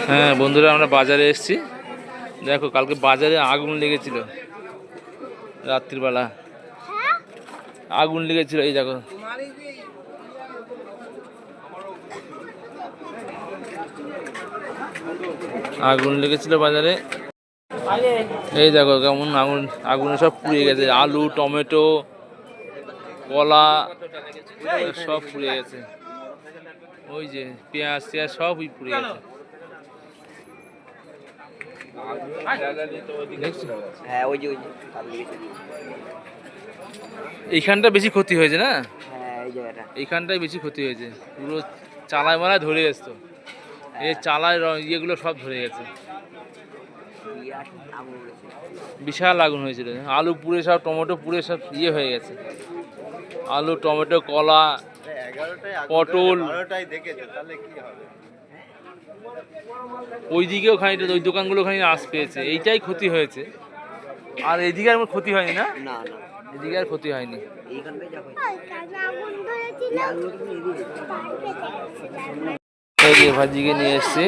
হ্যাঁ বন্ধুরা, আমরা বাজারে এসেছি। দেখো, কালকে বাজারে আগুন লেগেছিল রাত্রিবেলা। আগুন লেগেছিল, এই দেখো। আগুন লেগেছিল বাজারে, এই দেখো কেমন আগুন। আগুনে সব পুড়ে গেছে, আলু, টমেটো, কলা সব পুড়ে গেছে। ওই যে পেঁয়াজ টেয়াজ সবই পুড়ে গেছে। এইখানটা বেশি ক্ষতি হয়েছে না? এইখানটাই বেশি ক্ষতি হয়েছে, পুরো চালায় মালায় ধরে গেছে। এই চালায় ইয়েগুলো সব ধরে গেছে, বিশাল আগুন হয়েছিল। আলু পুড়ে সব, টমেটো পুড়ে সব ইয়ে হয়ে গেছে। আলু, টমেটো, কলা, পটল। ওইদিকেও খানিকটা, ওই দোকানগুলো খানিক আশ পেয়েছে, এইটাই ক্ষতি হয়েছে। আর এদিকে আর ক্ষতি হয়নি না? এদিকে আর ক্ষতি হয়নি। এই যে ভাজিকে নিয়ে এসছি,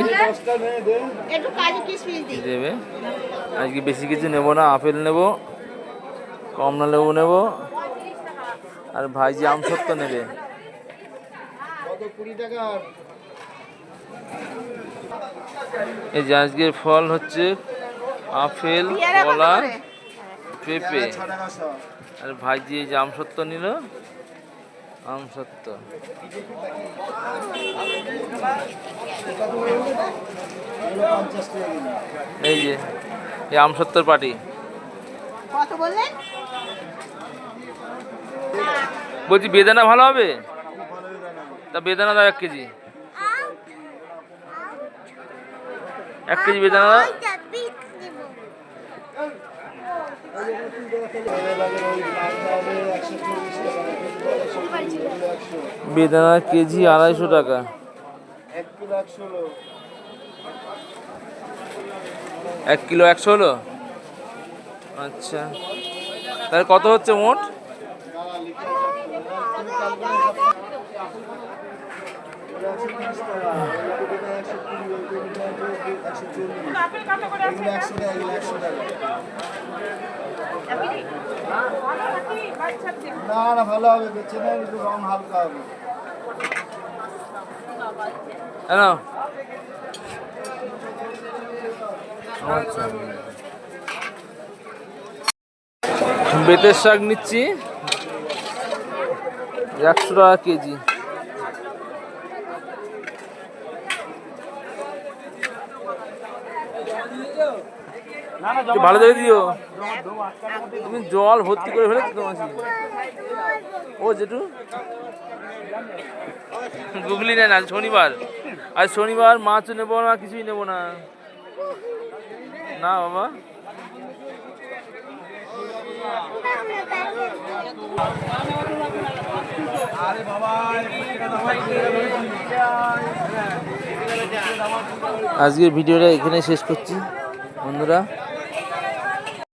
দেবে। আজকে বেশি কিছু নেব না, আপেল নেব, কমলা লেবু নেব, আর ভাইজি আমসত্ব নেবে। এই যে আজকের ফল হচ্ছে আপেল, কলা, পেঁপে। আর ভাইজি এই যে আমসত্ব নিল, আমসত্ব। এই যে এই আমসত্তর পাটি। বলছি বেদানা ভালো হবে? তা বেদানা দাও 1 কেজি। 1 কেজি বেদানা দাও। বেদানা কেজি 250 টাকা। 1 কিলো 100 হলো। আচ্ছা, তাহলে কত হচ্ছে মোট? না ভালো হবে, বেচে না, একটু রং হালকা হবে। আচ্ছা, বেতের শাক নিচ্ছি 100 টাকা কেজি। ভালো করে দিও, তুমি জল ভর্তি করে ফেলে তোমার। ও জেঠু গুগলি নেন, আজ শনিবার। আজ শনিবার মাছও নেবো না, কিছুই নেবো না। না বাবা, আজকের ভিডিওটা এখানে শেষ করছি বন্ধুরা।